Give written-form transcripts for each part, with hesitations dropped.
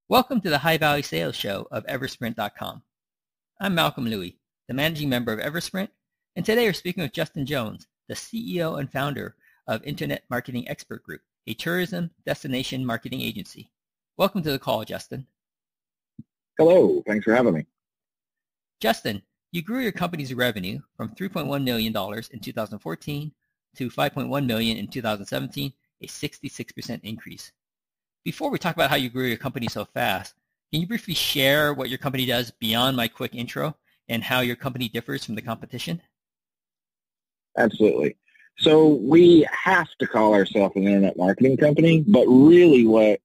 Welcome to the High Value Sales Show of Eversprint.com. I'm Malcolm Louie, the managing member of Eversprint, and today we're speaking with Justin Jones, the CEO and founder of Internet Marketing Expert Group, a tourism destination marketing agency. Welcome to the call, Justin. Hello, thanks for having me. Justin, you grew your company's revenue from $3.1 million in 2014 to $5.1 million in 2017, a 66% increase. Before we talk about how you grew your company so fast, can you briefly share what your company does beyond my quick intro and how your company differs from the competition? Absolutely. So we have to call ourselves an internet marketing company, but really what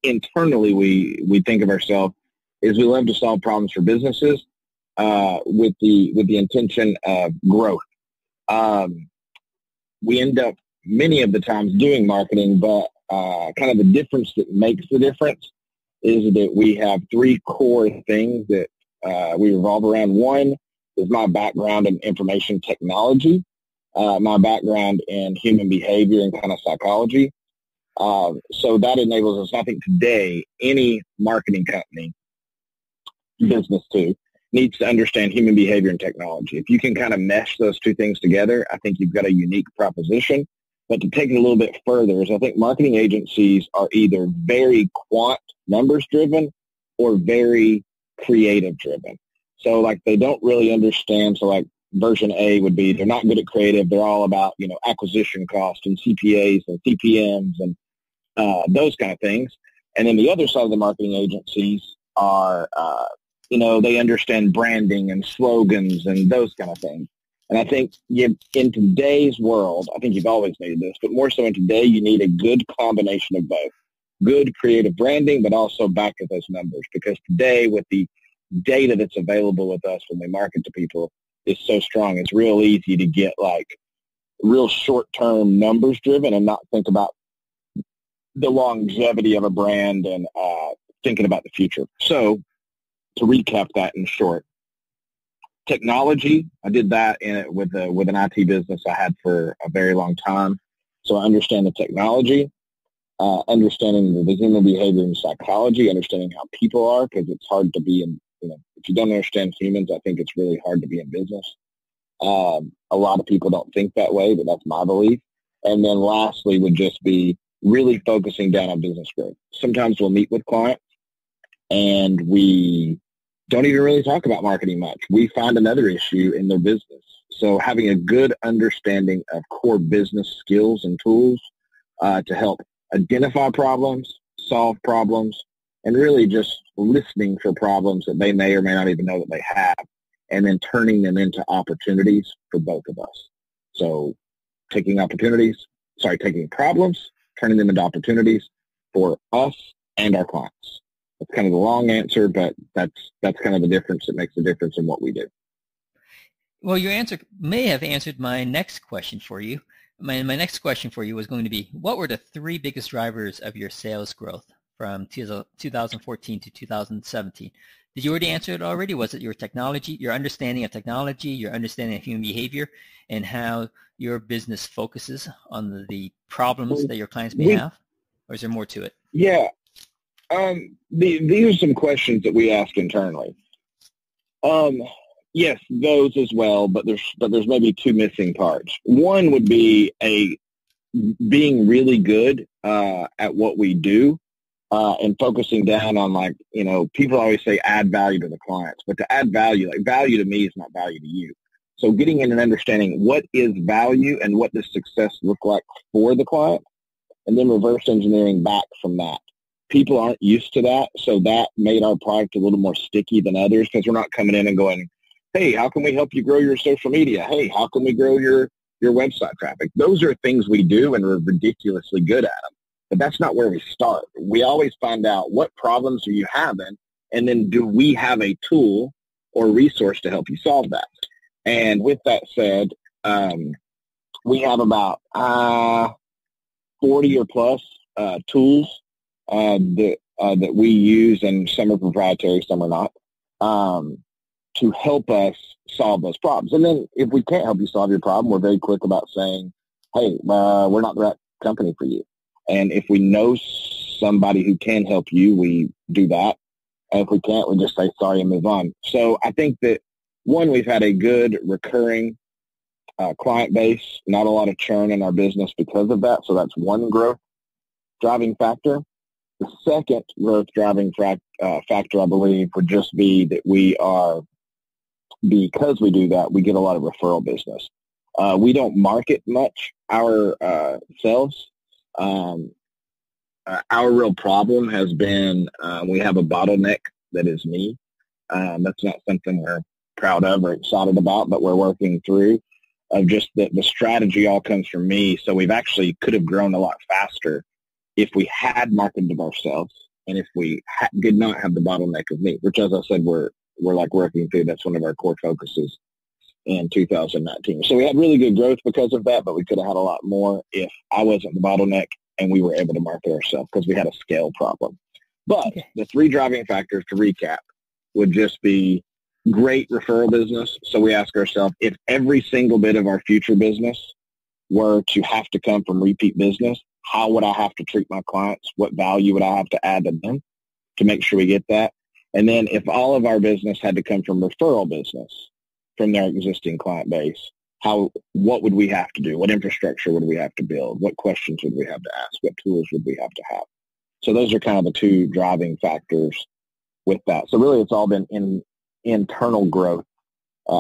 internally we think of ourselves is we love to solve problems for businesses with the intention of growth. We end up many of the times doing marketing, but kind of the difference that makes the difference is that we have three core things that we revolve around. One is my background in information technology, my background in human behavior and kind of psychology. So that enables us, I think today, any marketing company, business too, needs to understand human behavior and technology. If you can kind of mesh those two things together, I think you've got a unique proposition. But to take it a little bit further is I think marketing agencies are either very quant numbers driven or very creative driven. So like they don't really understand. So like version A would be they're not good at creative. They're all about, acquisition cost and CPAs and CPMs and those kind of things. And then the other side of the marketing agencies are, they understand branding and slogans and those kind of things. And I think in today's world, I think you've always needed this, but more so in today, you need a good combination of both. Good creative branding, but also back to those numbers. Because today, with the data that's available with us when we market to people is so strong, it's real easy to get like real short-term numbers driven and not think about the longevity of a brand and thinking about the future. So to recap that in short, technology, I did that with an IT business I had for a very long time. So I understand the technology, understanding the human behavior and psychology, understanding how people are, because it's hard to be in, if you don't understand humans, I think it's really hard to be in business. A lot of people don't think that way, but that's my belief. And then lastly would just be really focusing down on business growth. Sometimes we'll meet with clients and we don't even really talk about marketing much. We find another issue in their business. So having a good understanding of core business skills and tools to help identify problems, solve problems, and really just listening for problems that they may or may not even know that they have, and then turning them into opportunities for both of us. So taking problems, turning them into opportunities for us and our clients. It's kind of a long answer, but that's kind of the difference that makes the difference in what we do. Well, your answer may have answered my next question for you. My next question for you was going to be, what were the three biggest drivers of your sales growth from 2014 to 2017? Did you already answer it already? Was it your technology, your understanding of technology, your understanding of human behavior, and how your business focuses on the problems that your clients may have? Or is there more to it? Yeah. These are some questions that we ask internally. Yes, those as well, but there's maybe two missing parts. One would be being really good at what we do and focusing down on people always say add value to the clients, but to add value, value to me is not value to you. So getting in and understanding what is value and what does success look like for the client, and then reverse engineering back from that. People aren't used to that, so that made our product a little more sticky than others because we're not coming in and going, hey, how can we help you grow your social media? Hey, how can we grow your website traffic? Those are things we do, and we're ridiculously good at them. But that's not where we start. We always find out what problems are you having, and then do we have a tool or resource to help you solve that? And with that said, we have about 40 or plus tools that we use, and some are proprietary, some are not, to help us solve those problems. And then if we can't help you solve your problem, we're very quick about saying, hey, we're not the right company for you. And if we know somebody who can help you, we do that. And if we can't, we just say sorry and move on. So I think that, one, we've had a good recurring client base, not a lot of churn in our business because of that. So that's one growth driving factor. The second growth driving factor, I believe, would just be that because we do that, we get a lot of referral business. We don't market much ourselves. Our real problem has been we have a bottleneck that is me. That's not something we're proud of or excited about, but we're working through. Of just the strategy all comes from me. So we've actually could have grown a lot faster if we had marketed ourselves and if we did not have the bottleneck of me, which, as I said, we're like working through. That's one of our core focuses in 2019. So we had really good growth because of that, but we could have had a lot more if I wasn't the bottleneck and we were able to market ourselves because we had a scale problem. But the three driving factors, to recap, would just be great referral business. So we ask ourselves, if every single bit of our future business were to have to come from repeat business, how would I have to treat my clients? What value would I have to add to them to make sure we get that? And then if all of our business had to come from referral business from their existing client base, what would we have to do? What infrastructure would we have to build? What questions would we have to ask? What tools would we have to have? So those are kind of the two driving factors with that. So really it's all been internal growth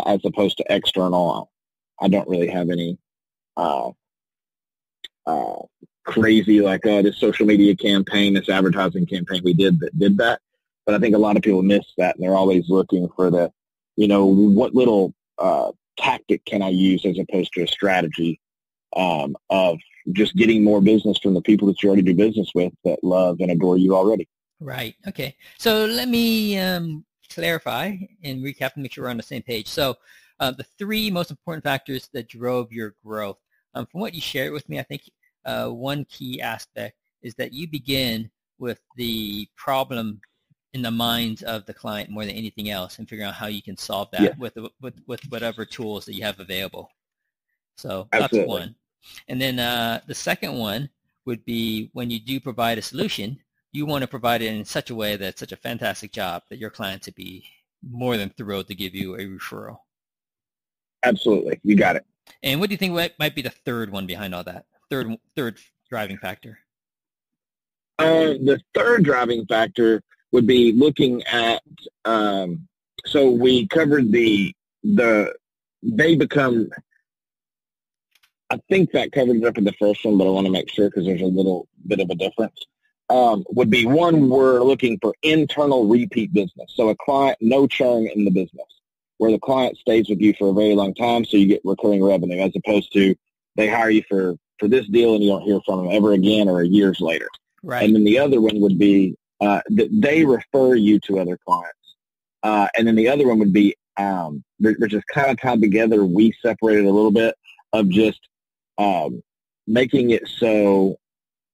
as opposed to external. I don't really have any crazy this social media campaign, this advertising campaign we did that. But I think a lot of people miss that, and they're always looking for what little tactic can I use as opposed to a strategy of just getting more business from the people that you already do business with that love and adore you already. Right. Okay. So let me clarify and recap and make sure we're on the same page. So the three most important factors that drove your growth. From what you shared with me, I think one key aspect is that you begin with the problem in the minds of the client more than anything else and figuring out how you can solve that with whatever tools that you have available. So that's one. And then the second one would be when you do provide a solution, you want to provide it in such a way that's such a fantastic job that your clients would be more than thrilled to give you a referral. Absolutely. You got it. And what do you think might be the third one behind all that? Third driving factor? The third driving factor would be looking at, so we covered they become, I think that covered it up in the first one, but I want to make sure because there's a little bit of a difference. Would be one, we're looking for internal repeat business. So a client, no churn in the business, where the client stays with you for a very long time so you get recurring revenue, as opposed to they hire you for this deal and you don't hear from them ever again or years later. Right. And then the other one would be that they refer you to other clients. And then the other one would be, they're just kind of tied together. We separated a little bit of just making it so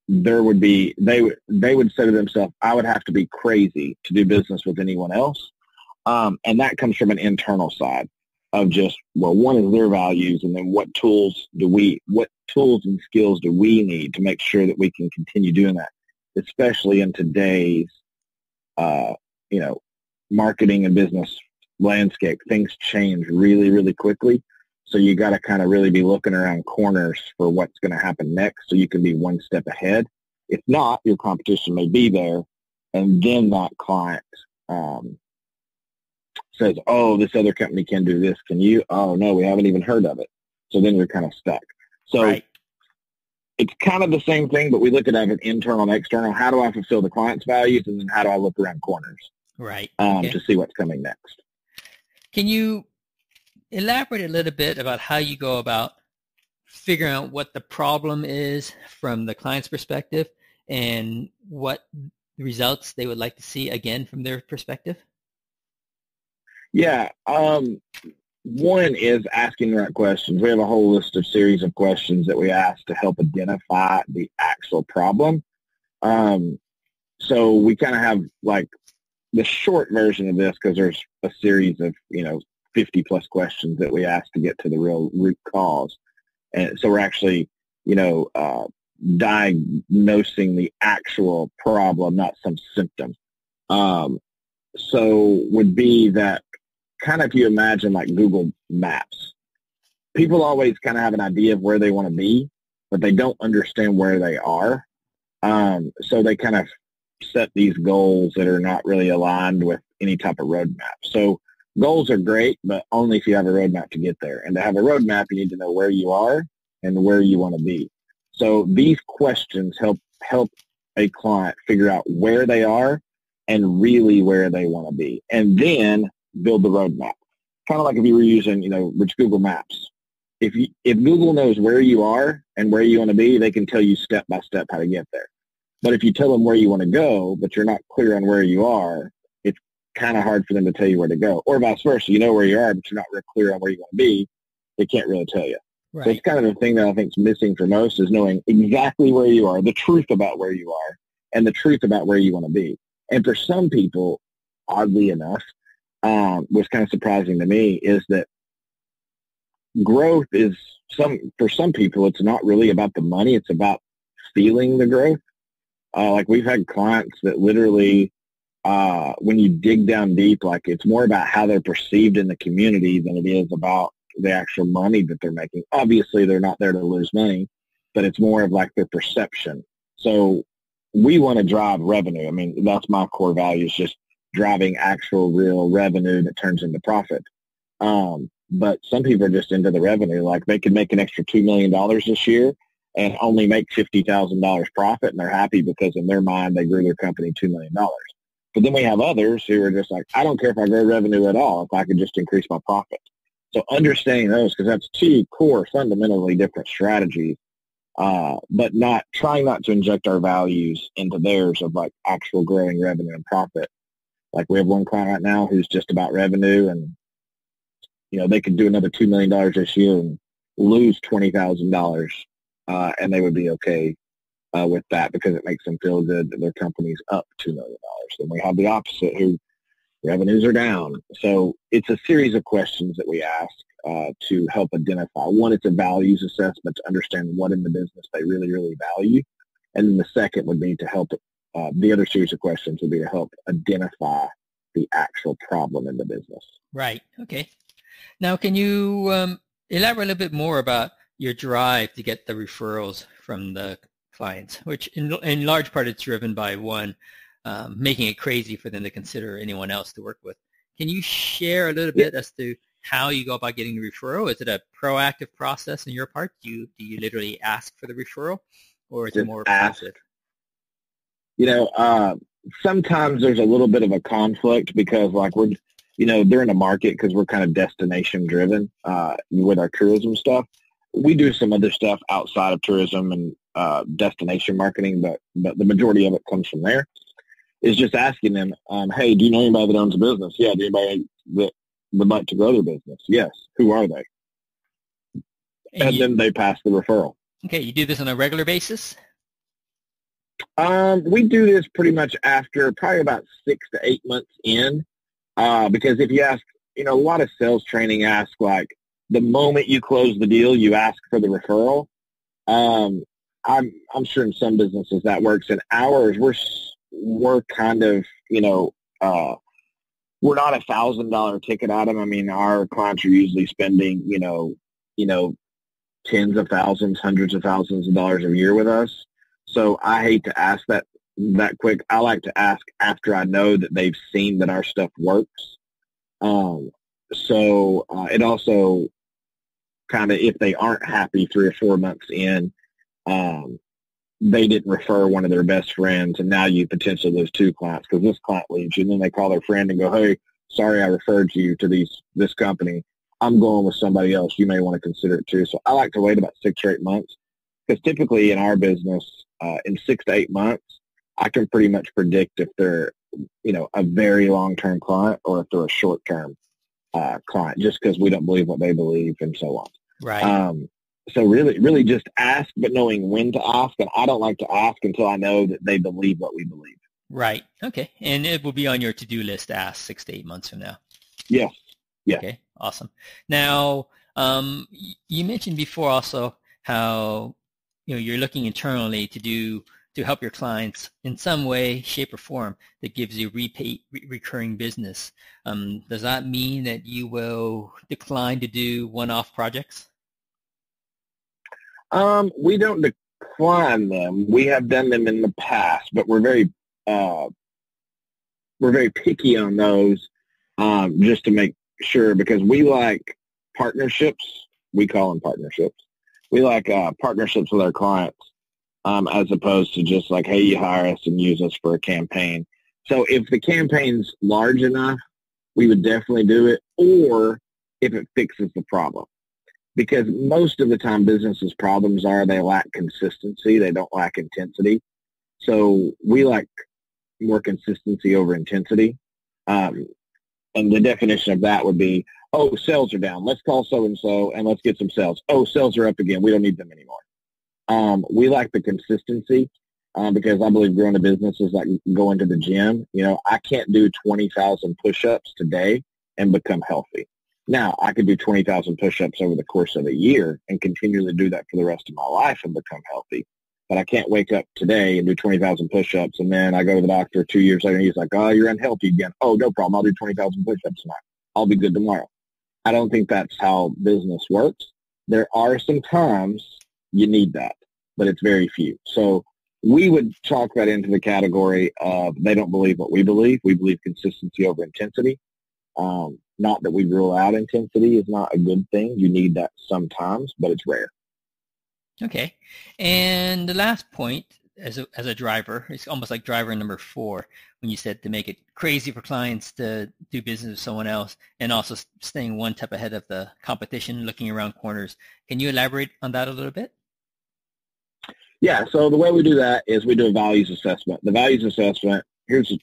there would be, they would say to themselves, I would have to be crazy to do business with anyone else. And that comes from an internal side of just, well, one is their values, and then what tools and skills do we need to make sure that we can continue doing that, especially in today's, marketing and business landscape. Things change really, really quickly. So you got to kind of really be looking around corners for what's going to happen next so you can be one step ahead. If not, your competition may be there, and then that client says, oh, this other company can do this. Can you? Oh, no, we haven't even heard of it. So then you're kind of stuck. So It's kind of the same thing, but we look at it internal and external. How do I fulfill the client's values, and then how do I look around corners to see what's coming next? Can you elaborate a little bit about how you go about figuring out what the problem is from the client's perspective and what results they would like to see again from their perspective? Yeah. One is asking the right questions. We have a whole series of questions that we ask to help identify the actual problem. So we kind of have like the short version of this because there's a series of, 50 plus questions that we ask to get to the real root cause. And so we're actually, diagnosing the actual problem, not some symptom. So would be that kind of, if you imagine like Google Maps, people always kind of have an idea of where they want to be, but they don't understand where they are. So they kind of set these goals that are not really aligned with any type of roadmap. So goals are great, but only if you have a roadmap to get there. And to have a roadmap, you need to know where you are and where you want to be. So these questions help a client figure out where they are and really where they want to be, and then build the roadmap. Kind of like if you were using, which Google Maps. If Google knows where you are and where you want to be, they can tell you step by step how to get there. But if you tell them where you want to go, but you're not clear on where you are, it's kind of hard for them to tell you where to go. Or vice versa, you know where you are, but you're not real clear on where you want to be, they can't really tell you. Right. So it's kind of the thing that I think is missing for most is knowing exactly where you are, the truth about where you are, and the truth about where you want to be. And for some people, oddly enough, what's kind of surprising to me is that growth is for some people, it's not really about the money. It's about feeling the growth. Like we've had clients that literally, when you dig down deep, like it's more about how they're perceived in the community than it is about the actual money that they're making. Obviously, they're not there to lose money, but it's more of like their perception. So we want to drive revenue. I mean, that's my core value, is just driving actual real revenue that turns into profit. But some people are just into the revenue. Like they could make an extra $2 million this year and only make $50,000 profit, and they're happy because in their mind they grew their company $2 million. But then we have others who are just like, I don't care if I grow revenue at all, if I could just increase my profit. So understanding those, because that's two core, fundamentally different strategies, but trying not to inject our values into theirs of like actual growing revenue and profit. Like we have one client right now who's just about revenue, and they could do another $2 million this year and lose $20,000, and they would be okay with that because it makes them feel good that their company's up $2 million. Then we have the opposite, who revenues are down. So it's a series of questions that we ask to help identify. One, it's a values assessment to understand what in the business they really, really value. And then the second would be to help, the other series of questions would be to help identify the actual problem in the business. Right. Okay. Now, can you elaborate a little bit more about your drive to get the referrals from the clients, which in large part it's driven by one, making it crazy for them to consider anyone else to work with. Can you share a little bit as to how you go about getting the referral? Is it a proactive process on your part? Do you literally ask for the referral, or is it more passive? Sometimes there's a little bit of a conflict because like they're in a market because we're kind of destination driven with our tourism stuff. We do some other stuff outside of tourism and destination marketing, but the majority of it comes from there. Is just asking them, hey, do you know anybody that owns a business? Yeah. Do anybody that would like to grow their business? Yes. Who are they? And then they pass the referral. Okay. You do this on a regular basis? We do this pretty much after probably about 6 to 8 months in, because if you ask, a lot of sales training asks like the moment you close the deal, you ask for the referral. I'm sure in some businesses that works. In ours, we're kind of, we're not $1,000 ticket item. I mean, our clients are usually spending, tens of thousands, hundreds of thousands of dollars a year with us. So I hate to ask that quick. I like to ask after I know that they've seen that our stuff works. So it also kind of, if they aren't happy 3 or 4 months in, they didn't refer one of their best friends, and now you potentially lose 2 clients because this client leaves you, and then they call their friend and go, hey, sorry I referred you to this company. I'm going with somebody else. You may want to consider it too. So I like to wait about 6 or 8 months because typically in our business, in 6 to 8 months, I can pretty much predict if they're, a very long-term client or if they're a short-term client, just because we don't believe what they believe and so on. Right. So really just ask, but knowing when to ask. And I don't like to ask until I know that they believe what we believe. Right. Okay. And it will be on your to-do list to ask 6 to 8 months from now. Yes. Yeah. Okay. Awesome. Now, you mentioned before also how, you're looking internally to help your clients in some way, shape, or form that gives you recurring business. Does that mean that you will decline to do one-off projects? We don't decline them. We have done them in the past, but we're very picky on those, just to make sure, because we like partnerships. We call them partnerships. We like partnerships with our clients, as opposed to just like, hey, you hire us and use us for a campaign. So if the campaign's large enough, we would definitely do it, or if it fixes the problem. Because most of the time businesses' problems are they lack consistency. They don't lack intensity. So we like more consistency over intensity. And the definition of that would be, oh, sales are down. Let's call so-and-so and let's get some sales. Oh, sales are up again. We don't need them anymore. We like the consistency because I believe growing a business is like going to the gym. I can't do 20,000 push-ups today and become healthy. Now, I could do 20,000 push-ups over the course of a year and continually do that for the rest of my life and become healthy. But I can't wake up today and do 20,000 push-ups, and then I go to the doctor 2 years later, and he's like, oh, you're unhealthy again. Oh, no problem. I'll do 20,000 push-ups tonight. I'll be good tomorrow. I don't think that's how business works. There are some times you need that, but it's very few. So we would chalk that into the category of they don't believe what we believe. We believe consistency over intensity. Not that we rule out intensity is not a good thing. You need that sometimes, but it's rare. Okay. And the last point as a driver, it's almost like driver number 4 when you said to make it crazy for clients to do business with someone else and also staying one step ahead of the competition, looking around corners. Can you elaborate on that a little bit? Yeah. So the way we do that is we do a values assessment. The values assessment, here's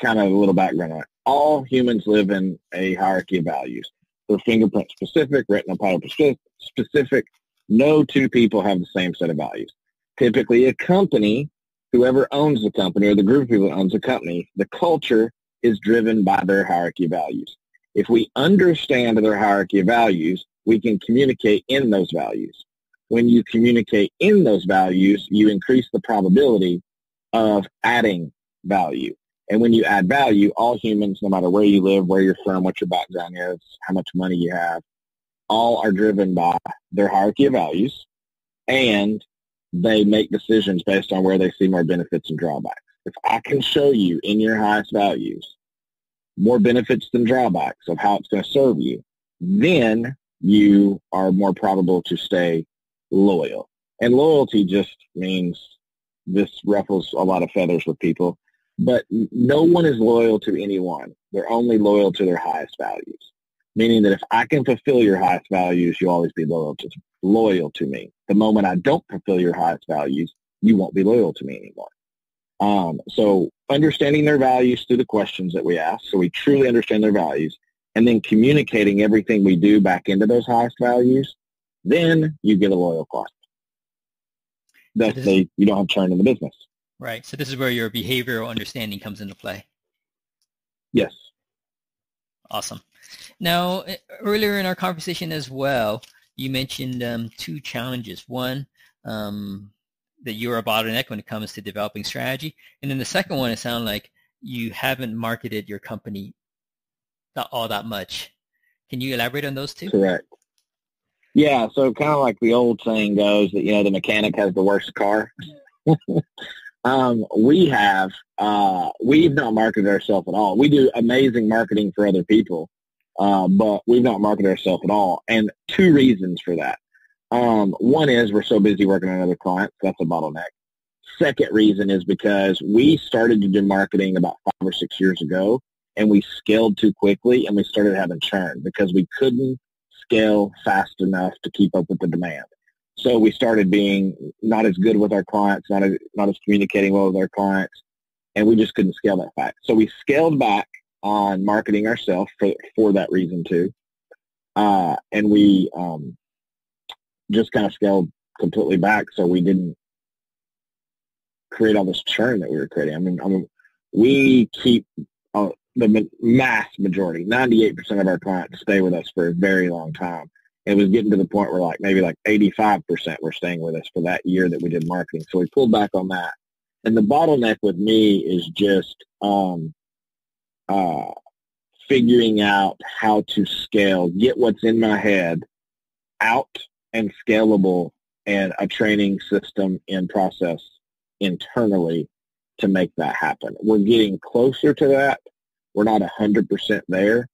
kind of a little background on it. All humans live in a hierarchy of values. They're fingerprint specific, retinal pattern specific. No two people have the same set of values. Typically a company, whoever owns the company or the group of people that owns the company, the culture is driven by their hierarchy of values. If we understand their hierarchy of values, we can communicate in those values. When you communicate in those values, you increase the probability of adding value. And when you add value, all humans, no matter where you live, where you're from, what your background is, how much money you have, all are driven by their hierarchy of values, and they make decisions based on where they see more benefits and drawbacks. If I can show you in your highest values more benefits than drawbacks of how it's going to serve you, then you are more probable to stay loyal. And loyalty just means, this ruffles a lot of feathers with people, but no one is loyal to anyone. They're only loyal to their highest values, meaning that if I can fulfill your highest values, you'll always be loyal to me. The moment I don't fulfill your highest values, you won't be loyal to me anymore. So understanding their values through the questions that we ask, so we truly understand their values, and then communicating everything we do back into those highest values, then you get a loyal client. You don't have churn in the business. Right. So this is where your behavioral understanding comes into play. Yes. Awesome. Now, earlier in our conversation as well, you mentioned 2 challenges. One, that you're a bottleneck when it comes to developing strategy. And then the second one, it sounded like you haven't marketed your company all that much. Can you elaborate on those 2? Correct. Yeah, so kind of like the old saying goes that, the mechanic has the worst car. We've not marketed ourselves at all. We do amazing marketing for other people, but we've not marketed ourselves at all. And 2 reasons for that. One is we're so busy working on other clients. That's a bottleneck. Second reason is because we started to do marketing about 5 or 6 years ago, and we scaled too quickly, and we started having churn because we couldn't scale fast enough to keep up with the demand. So we started being not as good with our clients, not as communicating well with our clients, and we just couldn't scale that fast. So we scaled back on marketing ourselves for that reason too. And we just kind of scaled completely back, so we didn't create all this churn that we were creating. I mean we keep the mass majority, 98% of our clients stay with us for a very long time. It was getting to the point where maybe 85% were staying with us for that year that we did marketing. So we pulled back on that. And the bottleneck with me is just figuring out how to scale, get what's in my head out and scalable, and a training system and process internally to make that happen. We're getting closer to that. We're not 100% there.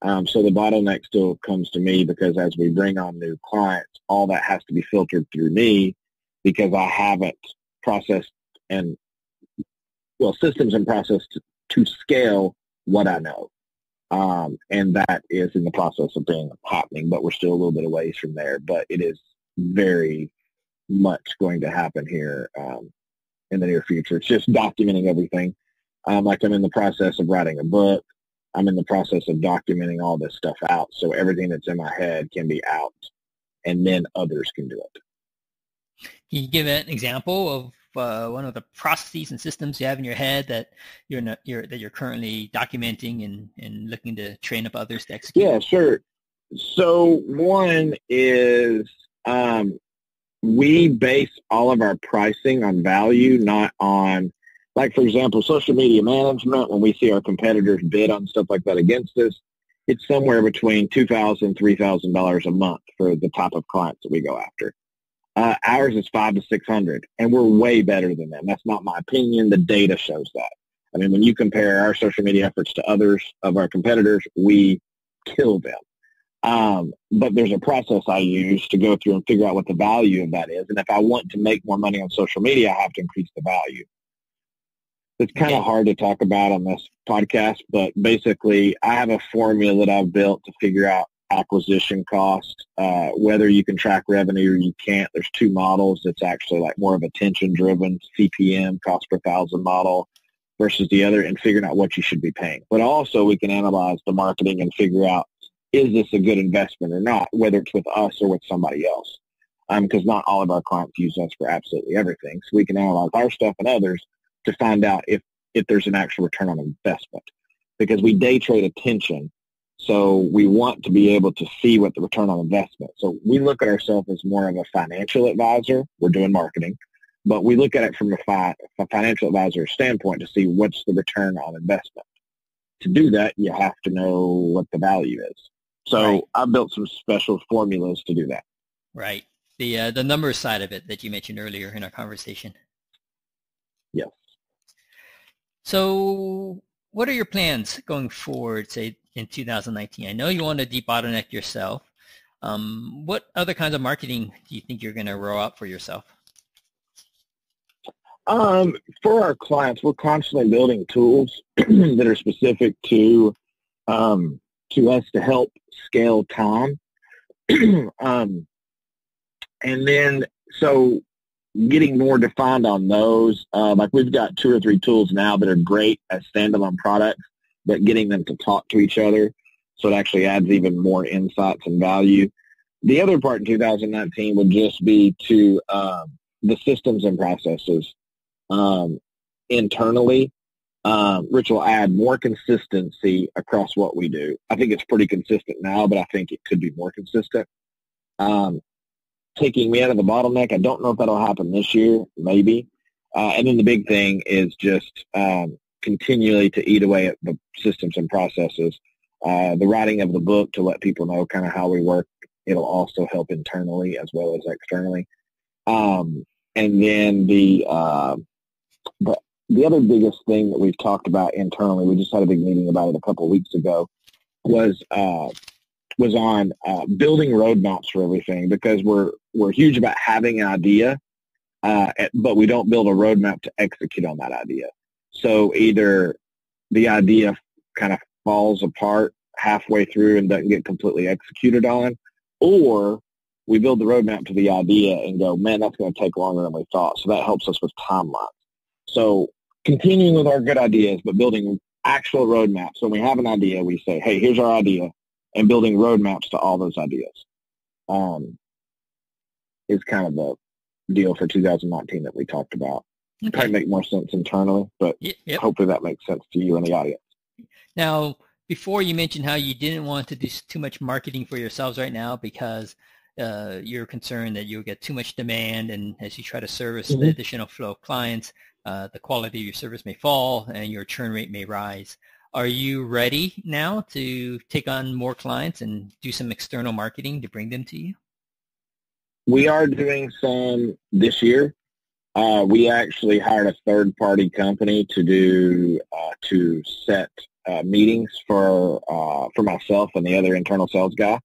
So the bottleneck still comes to me, because as we bring on new clients, all that has to be filtered through me, because I haven't processed systems and process to scale what I know. And that is in the process of being happening, but we're still a little bit of ways from there. But it is very much going to happen here in the near future. It's just documenting everything. I'm in the process of writing a book. I'm in the process of documenting all this stuff out, so everything that's in my head can be out, and then others can do it. Can you give an example of one of the processes and systems you have in your head that you're currently documenting and looking to train up others to execute? Yeah, sure. So one is we base all of our pricing on value, not on, for example, social media management. When we see our competitors bid on stuff like that against us, it's somewhere between $2,000 and $3,000 a month for the type of clients that we go after. Ours is $500 to $600, and we're way better than them. That's not my opinion. The data shows that. When you compare our social media efforts to others of our competitors, we kill them. But there's a process I use to go through and figure out what the value of that is. And if I want to make more money on social media, I have to increase the value. It's kind of hard to talk about on this podcast, but basically I have a formula that I've built to figure out acquisition cost, whether you can track revenue or you can't. There's two models. It's actually more of attention-driven CPM, cost per thousand model, versus the other, and figuring out what you should be paying. But also we can analyze the marketing and figure out, is this a good investment or not, whether it's with us or with somebody else, because not all of our clients use us for absolutely everything. So we can analyze our stuff and others to find out if there's an actual return on investment, because we day trade attention. So we want to be able to see what the return on investment. So we look at ourselves as more of a financial advisor. We're doing marketing, but we look at it from a financial advisor standpoint to see what's the return on investment. To do that, you have to know what the value is. So right. I built some special formulas to do that. Right. The numbers side of it that you mentioned earlier in our conversation. Yes. So what are your plans going forward, say, in 2019? I know you want to debottleneck yourself. What other kinds of marketing do you think you're going to roll out for yourself? For our clients, we're constantly building tools that are specific to us to help scale time. And then, so getting more defined on those, we've got 2 or 3 tools now that are great as standalone products, but getting them to talk to each other, so it actually adds even more insights and value. The other part in 2019 would just be to the systems and processes internally. Rich will add more consistency across what we do. I think it's pretty consistent now, but I think it could be more consistent. Taking me out of the bottleneck, I don't know if that'll happen this year, maybe. And then the big thing is just continually to eat away at the systems and processes. The writing of the book to let people know kind of how we work. It'll also help internally as well as externally. And then the other biggest thing that we've talked about internally, we just had a big meeting about it a couple of weeks ago, was on building roadmaps for everything, because we're huge about having an idea, but we don't build a roadmap to execute on that idea. So either the idea kind of falls apart halfway through and doesn't get completely executed on, or we build the roadmap to the idea and go, man, that's going to take longer than we thought. So that helps us with timelines. So continuing with our good ideas, but building actual roadmaps. When we have an idea, we say, hey, here's our idea, and building roadmaps to all those ideas is kind of the deal for 2019 that we talked about. Okay. Probably make more sense internally, but hopefully that makes sense to you and the audience. Now, before you mentioned how you didn't want to do too much marketing for yourselves right now because you're concerned that you'll get too much demand, and as you try to service the additional flow of clients, the quality of your service may fall and your churn rate may rise. Are you ready now to take on more clients and do some external marketing to bring them to you? We are doing some this year. We actually hired a third-party company to set meetings for myself and the other internal sales guy,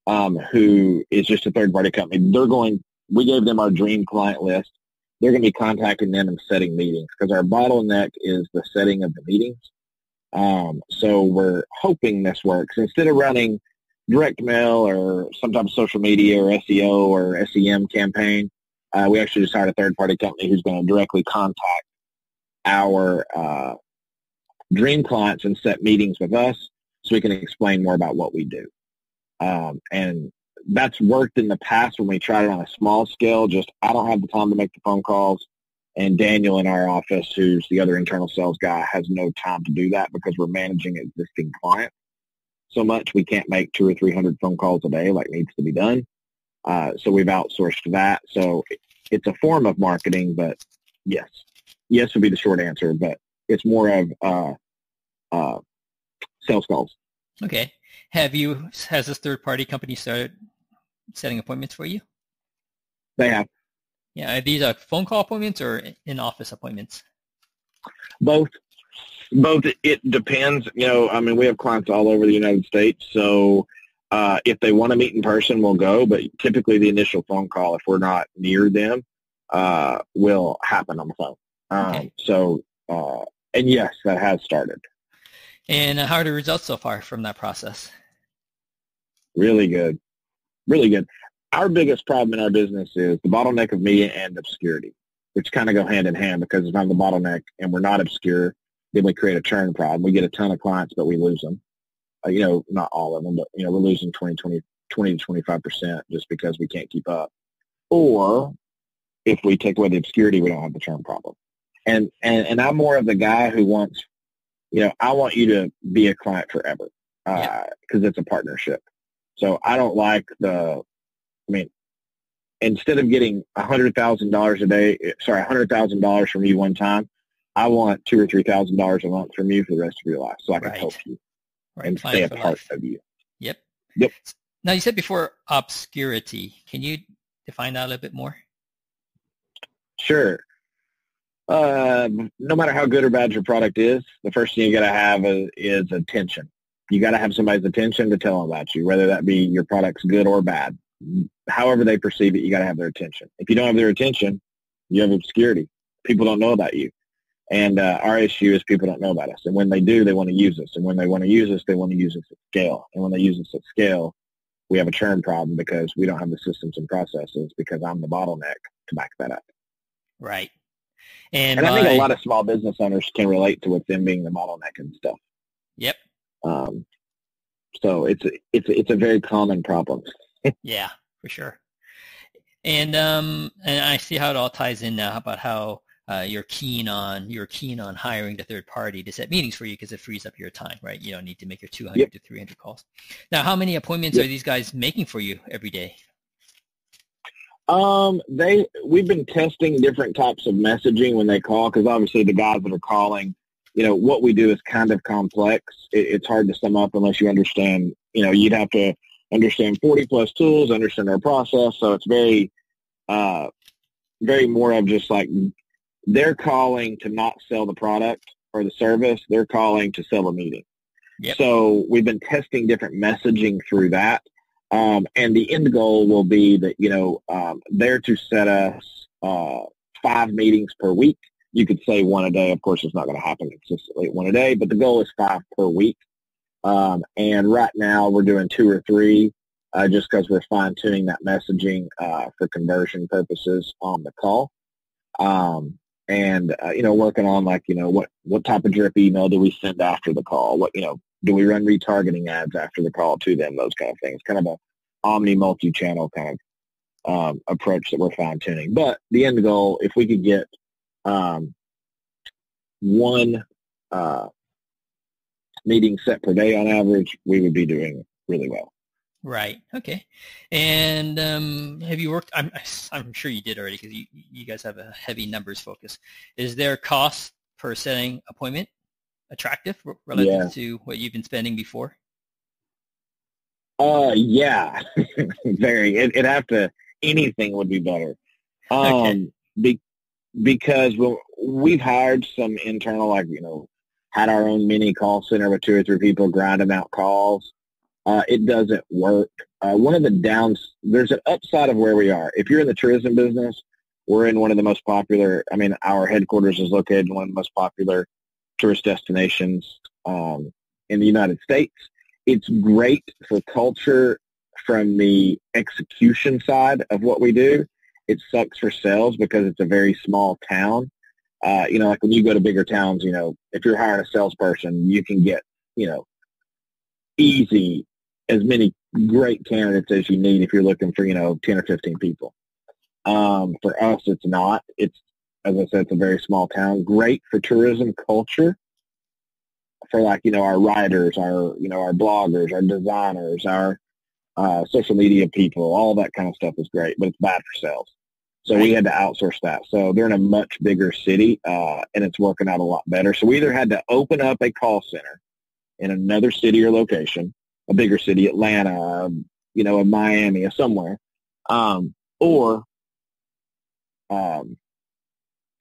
who is just a third-party company. We gave them our dream client list. They're going to be contacting them and setting meetings because our bottleneck is the setting of the meetings. So we're hoping this works. Instead of running direct mail or sometimes social media or SEO or SEM campaign, we actually just hired a third-party company who's going to directly contact our dream clients and set meetings with us so we can explain more about what we do. And that's worked in the past when we tried it on a small scale. Just I don't have the time to make the phone calls, and Daniel in our office, who's the other internal sales guy, has no time to do that because we're managing existing clients so much. We can't make 200 or 300 phone calls a day like needs to be done. So we've outsourced that. So it's a form of marketing, but yes would be the short answer, but it's more of sales calls. Okay. Has this third-party company started setting appointments for you? They have. Yeah. Are these phone call appointments or in-office appointments? Both. It depends. We have clients all over the United States, so if they want to meet in person, we'll go, but typically the initial phone call, if we're not near them, will happen on the phone. Okay. And yes, that has started. And how are the results so far from that process? Really good. Really good. Our biggest problem in our business is the bottleneck of media and obscurity, which kind of go hand in hand, because if I'm the bottleneck and we're not obscure, then we create a churn problem. We get a ton of clients, but we lose them. Not all of them, but, we're losing 20 to 25% just because we can't keep up. Or if we take away the obscurity, we don't have the churn problem. And I'm more of the guy who wants, I want you to be a client forever because it's a partnership. So I don't like instead of getting $100,000 from you one time, I want $2,000 or $3,000 a month from you for the rest of your life so I can help you and stay a part of you. Yep. Yep. Now, you said before obscurity. Can you define that a little bit more? Sure. No matter how good or bad your product is, the first thing you got to have is attention. You got to have somebody's attention to tell them about you, whether that be your product's good or bad. However they perceive it, you got to have their attention. If you don't have their attention, you have obscurity. People don't know about you. And our issue is people don't know about us. And when they do, they want to use us. And when they want to use us, they want to use us at scale. And when they use us at scale, we have a churn problem because we don't have the systems and processes because I'm the bottleneck to back that up. Right. And I think a lot of small business owners can relate to with them being the bottleneck and stuff. Yep. So it's a very common problem. Yeah, for sure. And I see how it all ties in now about how you're keen on hiring the third party to set meetings for you because it frees up your time, right? You don't need to make your 200 to 300 calls. Now, how many appointments are these guys making for you every day? We've been testing different types of messaging when they call, because obviously the guys that are calling, what we do is kind of complex. It's hard to sum up unless you understand, you'd have to understand 40 plus tools, understand our process. So it's very more of just like they're calling to not sell the product or the service. They're calling to sell a meeting. Yep. So we've been testing different messaging through that. And the end goal will be that, they're to set us 5 meetings per week. You could say 1 a day. Of course, it's not going to happen consistently at 1 a day, but the goal is 5 per week. And right now we're doing 2 or 3 just because we're fine-tuning that messaging for conversion purposes on the call. Working on what type of drip email do we send after the call? Do we run retargeting ads after the call to them? Those kind of things. Kind of a multi-channel kind of approach that we're fine-tuning. But the end goal, if we could get one meetings set per day on average, we would be doing really well. Right. Okay. And have you worked? I'm sure you did already because you guys have a heavy numbers focus. Is their cost per setting appointment attractive relative to what you've been spending before? Yeah, very. It'd have to. Anything would be better. Okay. Because we've hired some internal, like, had our own mini call center with 2 or 3 people grinding out calls. It doesn't work. One of the there's an upside of where we are. If you're in the tourism business, we're in one of the most popular, our headquarters is located in one of the most popular tourist destinations in the United States. It's great for culture from the execution side of what we do. It sucks for sales because it's a very small town. Like when you go to bigger towns, if you're hiring a salesperson, you can get, easy as many great candidates as you need if you're looking for, 10 or 15 people. For us, it's not. It's, as I said, it's a very small town. Great for tourism culture. For our writers, our bloggers, our designers, our social media people, all that kind of stuff is great, but it's bad for sales. So we had to outsource that. So they're in a much bigger city, and it's working out a lot better. So we either had to open up a call center in another city or location, a bigger city, Atlanta, a Miami, or somewhere, or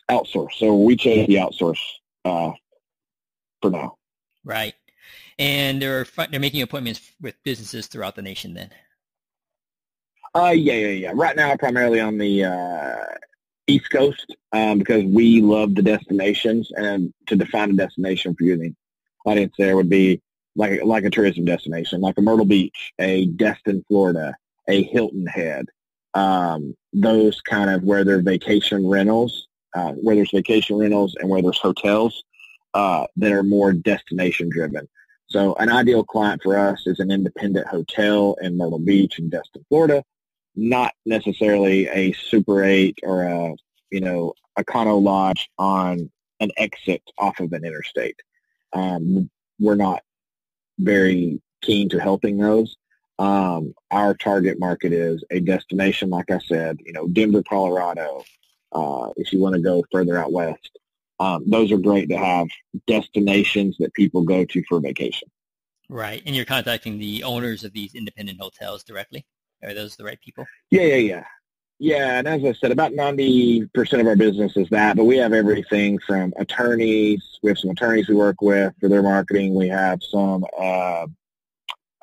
outsource. So we chose the outsource for now. Right. And they're making appointments with businesses throughout the nation then? Yeah. Right now, primarily on the East Coast because we love the destinations. And to define a destination for you, the audience there would be like a tourism destination, like a Myrtle Beach, a Destin, Florida, a Hilton Head, those kind of where there's vacation rentals, and where there's hotels that are more destination driven. So an ideal client for us is an independent hotel in Myrtle Beach and Destin, Florida, not necessarily a Super 8 or a Econo Lodge on an exit off of an interstate. We're not very keen to helping those. Our target market is a destination, like I said, Denver, Colorado, if you want to go further out west. Those are great to have destinations that people go to for vacation. Right. And you're contacting the owners of these independent hotels directly? Are those the right people? Yeah. Yeah, and as I said, about 90% of our business is that, but we have everything from attorneys. We have some attorneys we work with for their marketing. We have some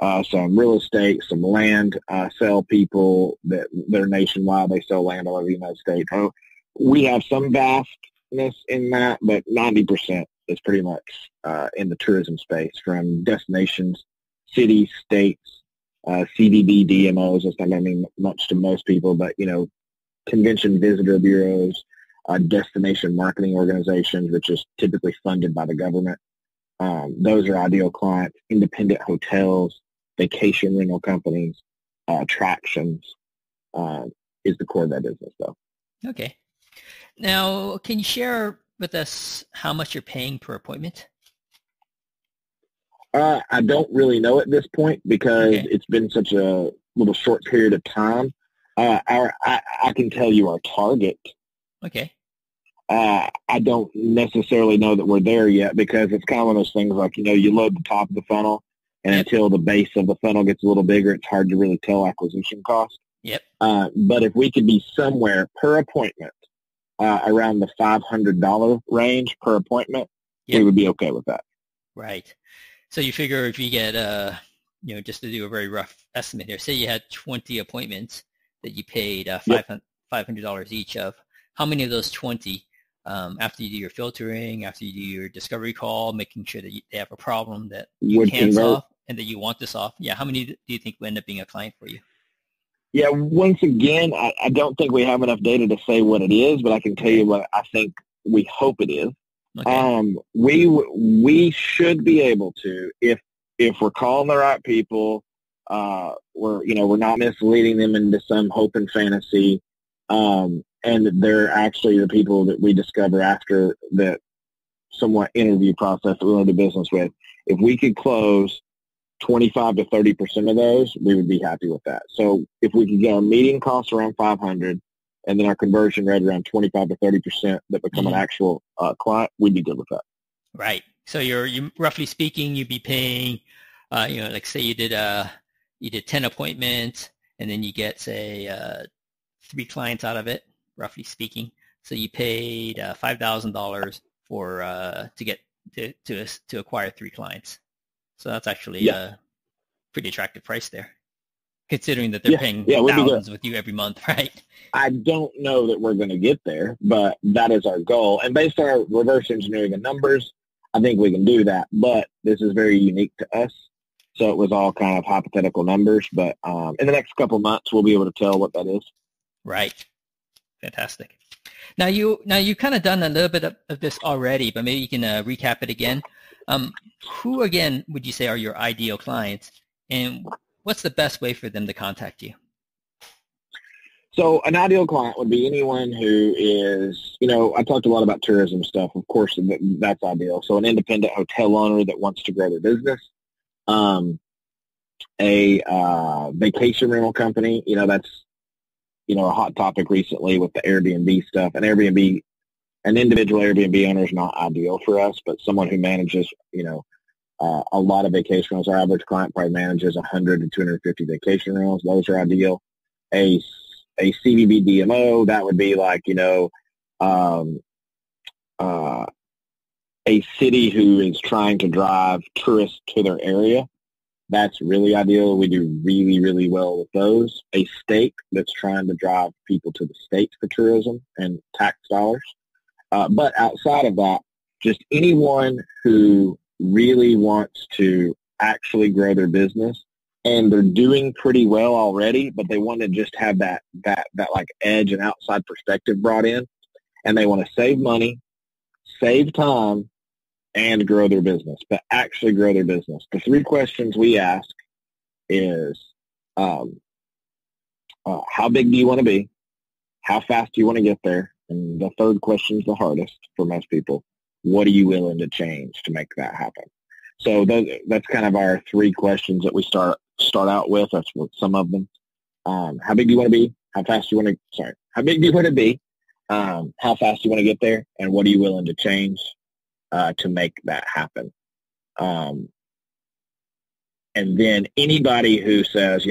real estate, some land sell people that they're nationwide. They sell land all over the United States. So we have some vastness in that, but 90% is pretty much in the tourism space, from destinations, cities, states, CDB, DMOs. That's not going to mean much to most people, but, convention visitor bureaus, destination marketing organizations, which is typically funded by the government. Those are ideal clients. Independent hotels, vacation rental companies, attractions is the core of that business, though. Okay. Now, can you share with us how much you're paying per appointment? I don't really know at this point because it's been such a little short period of time. I can tell you our target. Okay. I don't necessarily know that we're there yet because it's kind of one of those things like, you load the top of the funnel and until the base of the funnel gets a little bigger, it's hard to really tell acquisition cost. Yep. But if we could be somewhere per appointment around the $500 range per appointment, we would be okay with that. Right. So you figure if you get, just to do a very rough estimate here, say you had 20 appointments that you paid $500 each of, how many of those 20, after you do your filtering, after you do your discovery call, making sure that they have a problem that you can solve and that you want to solve, how many do you think will end up being a client for you? Yeah, once again, I don't think we have enough data to say what it is, but I can tell you what I think we hope it is. Okay. We should be able to, if we're calling the right people, we're not misleading them into some hope and fantasy, and they're actually the people that we discover after that somewhat interview process that we want to do business with. If we could close 25 to 30% of those, we would be happy with that. So if we could get our median costs around 500 and then our conversion rate around 25 to 30% that become an actual client, we'd be good with that. Right. So you roughly speaking, you'd be paying, like say you did 10 appointments and then you get say 3 clients out of it, roughly speaking. So you paid $5,000 for to get to acquire 3 clients. So that's actually a pretty attractive price there, considering that they're paying thousands with you every month, right? I don't know that we're going to get there, but that is our goal. And based on our reverse engineering the numbers, I think we can do that. But this is very unique to us. So it was all kind of hypothetical numbers. But in the next couple of months, we'll be able to tell what that is. Right. Fantastic. Now you kind of done a little bit of this already, but maybe you can recap it again. Who, again, would you say are your ideal clients, and what's the best way for them to contact you? So an ideal client would be anyone who is, I talked a lot about tourism stuff. Of course, that's ideal. So an independent hotel owner that wants to grow their business, a vacation rental company, that's, a hot topic recently with the Airbnb stuff. An individual Airbnb owner is not ideal for us, but someone who manages, a lot of vacation rentals. Our average client probably manages 100 to 250 vacation rentals. Those are ideal. A CVB DMO, that would be like, a city who is trying to drive tourists to their area. That's really ideal. We do really, really well with those. A state that's trying to drive people to the state for tourism and tax dollars. But outside of that, just anyone who really wants to actually grow their business and they're doing pretty well already, but they want to just have that like edge and outside perspective brought in, and they want to save money, save time, and grow their business, but actually grow their business. The 3 questions we ask is, how big do you want to be? How fast do you want to get there? And the 3rd question is the hardest for most people. What are you willing to change to make that happen? So that's kind of our 3 questions that we start out with. That's what some of them. How big do you want to be? How fast do you want to? How big do you want to be? How fast do you want to get there? And what are you willing to change to make that happen? And then anybody who says,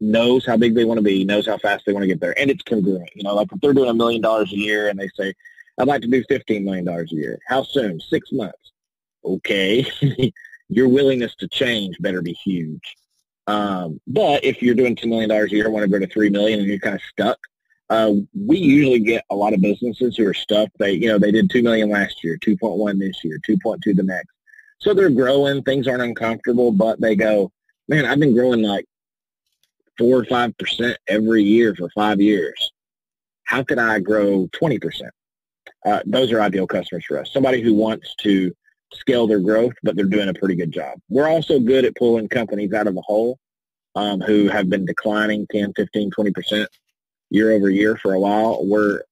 knows how big they want to be, knows how fast they want to get there, and it's congruent. Like if they're doing $1 million a year and they say, I'd like to do $15 million a year. How soon? 6 months. Okay. Your willingness to change better be huge. But if you're doing $2 million a year, want to go to $3 million and you're kind of stuck, we usually get a lot of businesses who are stuck. They did $2 million last year, 2.1 this year, 2.2 the next. So they're growing. Things aren't uncomfortable, but they go, man, I've been growing like 4 or 5% every year for 5 years. How could I grow 20%? Those are ideal customers for us. Somebody who wants to scale their growth, but they're doing a pretty good job. We're also good at pulling companies out of the hole who have been declining 10, 15, 20% year over year for a while. We're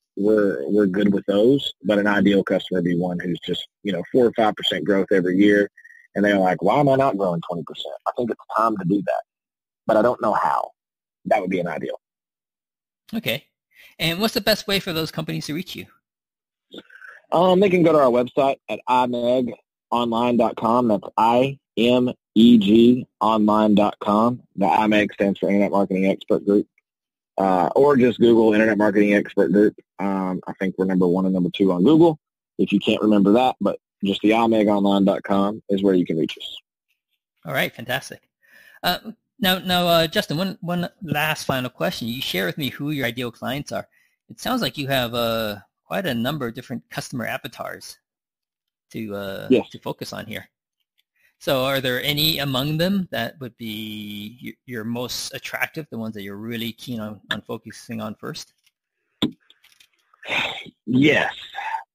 good with those, but an ideal customer would be one who's just 4 or 5% growth every year, and they're like, why am I not growing 20%? I think it's time to do that, but I don't know how. That would be an ideal. Okay. And what's the best way for those companies to reach you? They can go to our website at imegonline.com. That's IMEG online.com. The IMEG stands for Internet Marketing Expert Group. Or just Google Internet Marketing Expert Group. I think we're number 1 and number 2 on Google, if you can't remember that. But just the imegonline.com is where you can reach us. All right, fantastic. Now, Justin, one last final question. You share with me who your ideal clients are. It sounds like you have quite a number of different customer avatars to focus on here. So are there any among them that would be your most attractive, the ones that you're really keen on focusing on first? Yes.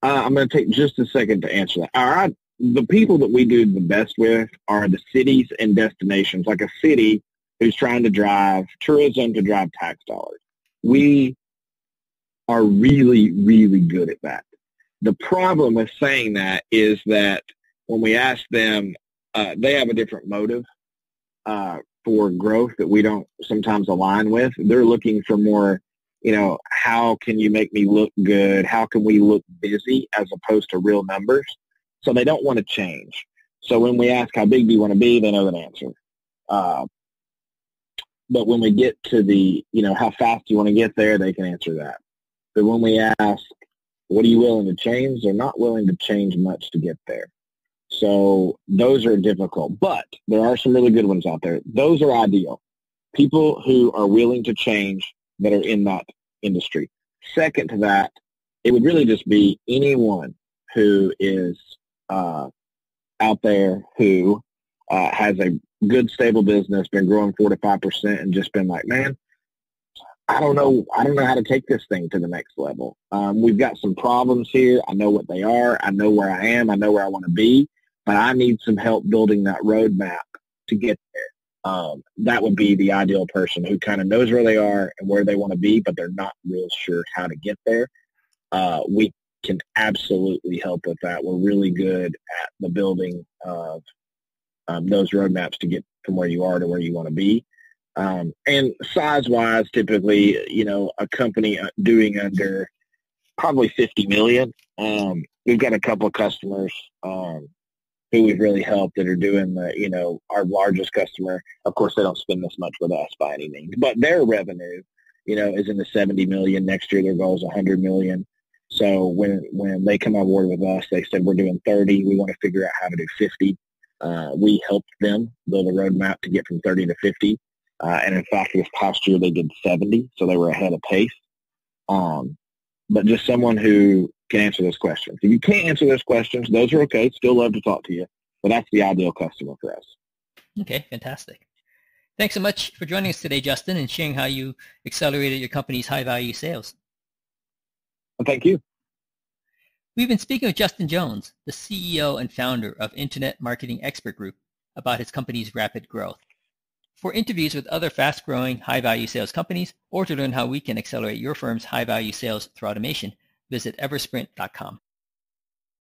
I'm going to take just a second to answer that. All right. The people that we do the best with are the cities and destinations, like a city who's trying to drive tourism to drive tax dollars. We are really, really good at that. The problem with saying that is that when we ask them, they have a different motive for growth that we don't sometimes align with. They're looking for more, how can you make me look good? How can we look busy as opposed to real numbers? So they don't want to change. So when we ask how big do you want to be, they know an answer. But when we get to the, how fast do you want to get there, they can answer that. But when we ask, what are you willing to change? They're not willing to change much to get there. So those are difficult, but there are some really good ones out there. Those are ideal. People who are willing to change that are in that industry. Second to that, it would really just be anyone who is out there who has a good, stable business, been growing 4 to 5%, and just been like, man, I don't know how to take this thing to the next level. We've got some problems here. I know what they are. I know where I am. I know where I want to be, but I need some help building that roadmap to get there. That would be the ideal person who kind of knows where they are and where they want to be, but they're not real sure how to get there. We can absolutely help with that. We're really good at the building of those roadmaps to get from where you are to where you want to be. And size-wise, typically, a company doing under probably 50 million. We've got a couple of customers who we've really helped that are doing our largest customer. Of course, they don't spend this much with us by any means, but their revenue, is in the 70 million. Next year, their goal is 100 million. So when they come on board with us, they said, we're doing 30. We want to figure out how to do 50. We helped them build a roadmap to get from 30 to 50. And in fact, this past year they did 70, so they were ahead of pace. But just someone who can answer those questions. If you can't answer those questions, those are okay. Still love to talk to you, but that's the ideal customer for us. Okay, fantastic. Thanks so much for joining us today, Justin, and sharing how you accelerated your company's high-value sales. Well, thank you. We've been speaking with Justin Jones, the CEO and founder of Internet Marketing Expert Group, about his company's rapid growth. For interviews with other fast-growing, high-value sales companies, or to learn how we can accelerate your firm's high-value sales through automation, visit eversprint.com.